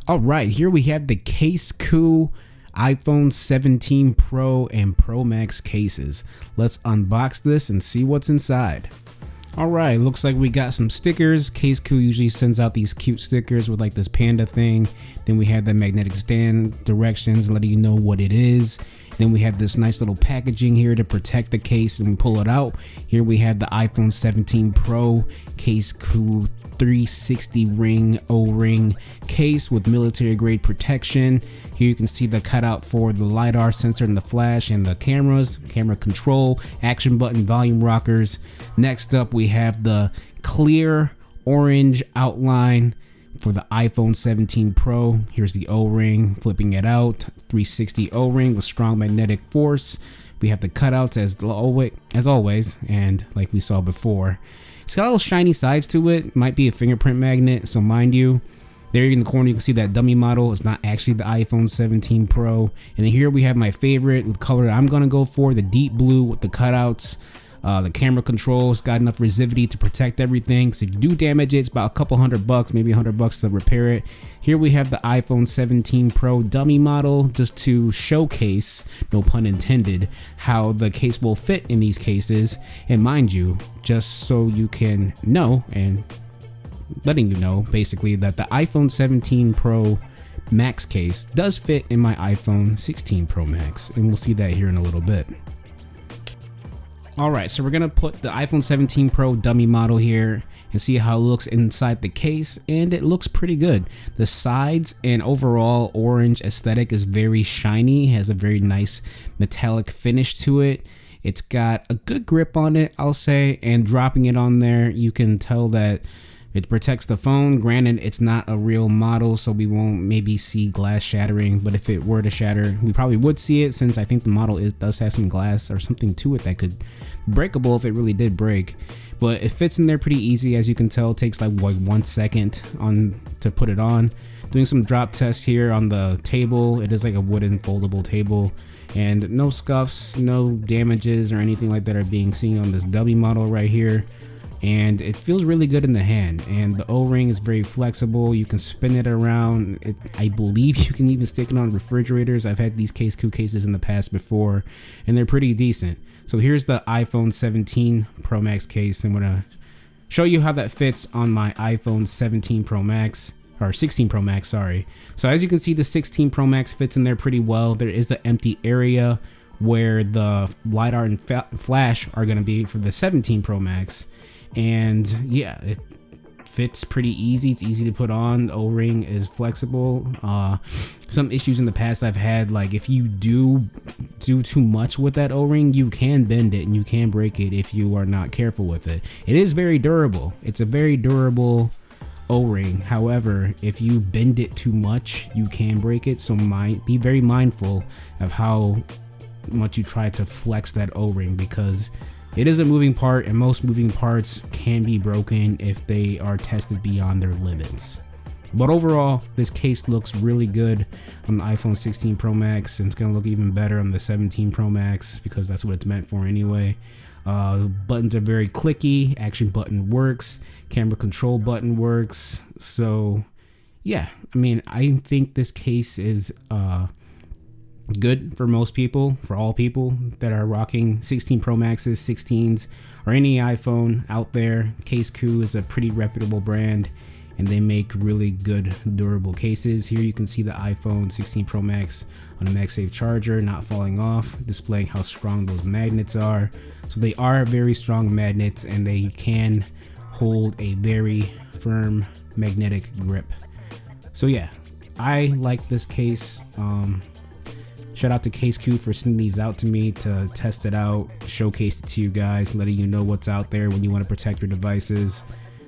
All right, here we have the Case Coup iPhone 17 Pro and Pro Max cases. Let's unbox this and see what's inside. All right, looks like we got some stickers. Case Coup usually sends out these cute stickers with like this panda thing. Then we have the magnetic stand directions letting you know what it is. Then we have this nice little packaging here to protect the case and we pull it out. Here we have the iPhone 17 Pro Case Coup 360 ring O-ring case with military grade protection. Here you can see the cutout for the LiDAR sensor and the flash and the cameras, camera control, action button, volume rockers. Next up we have the clear orange outline for the iPhone 17 Pro. Here's the O-ring, flipping it out, 360 O-ring with strong magnetic force. We have the cutouts as always, and like we saw before. It's got a little shiny sides to it. Might be a fingerprint magnet, so mind you. There in the corner you can see that dummy model. It's not actually the iPhone 17 Pro. And then here we have my favorite with color I'm gonna go for, the deep blue with the cutouts. The camera control, it's got enough resivity to protect everything. So if you do damage it, it's about a couple $100, maybe $100 to repair it. Here we have the iPhone 17 Pro dummy model, just to showcase, no pun intended, how the case will fit in these cases. And mind you, just so you can know, and letting you know basically, that the iPhone 17 Pro Max case does fit in my iPhone 16 Pro Max, and we'll see that here in a little bit. Alright, so we're going to put the iPhone 17 Pro dummy model here and see how it looks inside the case, and it looks pretty good. The sides and overall orange aesthetic is very shiny, has a very nice metallic finish to it. It's got a good grip on it, I'll say, and dropping it on there, you can tell that it protects the phone. Granted, it's not a real model, so we won't maybe see glass shattering, but if it were to shatter, we probably would see it, since I think the model does have some glass or something to it that could be breakable if it really did break. But it fits in there pretty easy. As you can tell, it takes like 1 second to put it on. Doing some drop tests here on the table. It is like a wooden foldable table, and no scuffs, no damages or anything like that are being seen on this dummy model right here. And it feels really good in the hand, and the O-ring is very flexible. You can spin it around. I believe you can even stick it on refrigerators. I've had these Case Coup cases in the past before, and they're pretty decent. So here's the iPhone 17 Pro Max case. I'm gonna show you how that fits on my iPhone 17 Pro Max, or 16 Pro Max, sorry. So as you can see, the 16 Pro Max fits in there pretty well. There is the empty area where the LiDAR and flash are gonna be for the 17 Pro Max. And yeah, it fits pretty easy. It's easy to put on. The O-ring is flexible. Some issues in the past I've had, like if you do too much with that O-ring, you can bend it and you can break it if you are not careful with it. It is very durable. It's a very durable O-ring. However, if you bend it too much, you can break it. So be very mindful of how much you try to flex that O-ring, because it is a moving part, and most moving parts can be broken if they are tested beyond their limits. But overall, this case looks really good on the iPhone 16 Pro Max, and it's going to look even better on the 17 Pro Max, because that's what it's meant for anyway. Buttons are very clicky, action button works, camera control button works. So yeah, I mean, I think this case is good for most people, for all people that are rocking 16 Pro Maxes, 16s, or any iPhone out there. Case Coup is a pretty reputable brand, and they make really good durable cases. Here you can see the iPhone 16 Pro Max on a MagSafe charger not falling off, displaying how strong those magnets are. So they are very strong magnets, and they can hold a very firm magnetic grip. So yeah, I like this case. Shout out to Case Coup for sending these out to me to test it out, showcase it to you guys, letting you know what's out there when you want to protect your devices.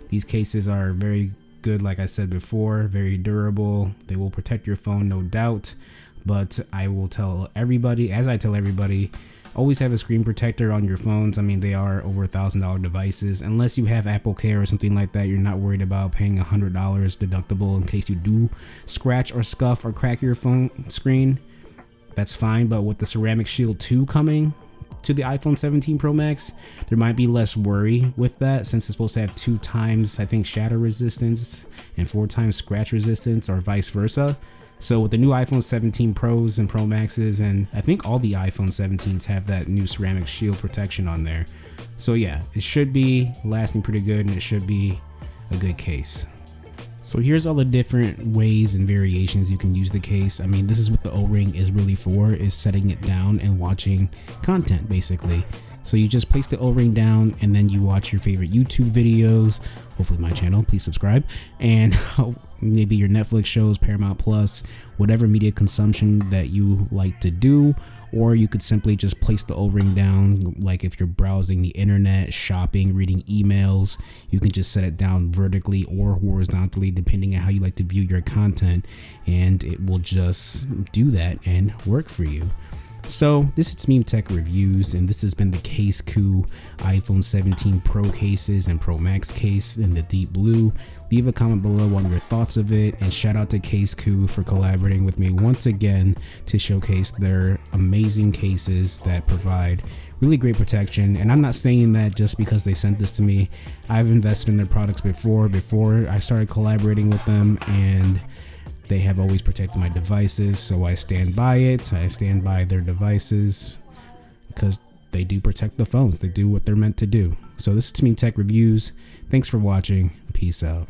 These cases are very good, like I said before, very durable. They will protect your phone, no doubt. But I will tell everybody, as I tell everybody, always have a screen protector on your phones. I mean, they are over $1,000 devices. Unless you have Apple Care or something like that, you're not worried about paying $100 deductible in case you do scratch or scuff or crack your phone screen. That's fine, but with the Ceramic Shield 2 coming, to the iPhone 17 Pro Max. There might be less worry with that since it's supposed to have 2 times, I think, shatter resistance and 4 times scratch resistance, or vice versa. So with the new iPhone 17 Pros and Pro Maxes, and I think all the iPhone 17s have that new ceramic shield protection on there. So yeah, it should be lasting pretty good, and it should be a good case. So here's all the different ways and variations you can use the case. I mean, this is what the O-ring is really for, is setting it down and watching content basically. So you just place the O-ring down and then you watch your favorite YouTube videos, hopefully my channel, please subscribe, and maybe your Netflix shows, Paramount Plus, whatever media consumption that you like to do. Or you could simply just place the O-ring down, like if you're browsing the internet, shopping, reading emails, you can just set it down vertically or horizontally depending on how you like to view your content, and it will just do that and work for you. So this is Meme Tech Reviews, and this has been the Case Coup iPhone 17 Pro cases and Pro Max case in the deep blue. Leave a comment below on your thoughts of it, and shout out to Case Coup for collaborating with me once again to showcase their amazing cases that provide really great protection. And I'm not saying that just because they sent this to me. I've invested in their products before I started collaborating with them, and they have always protected my devices, so I stand by it. I stand by their devices because they do protect the phones. They do what they're meant to do. So this is Meme Tech Reviews. Thanks for watching. Peace out.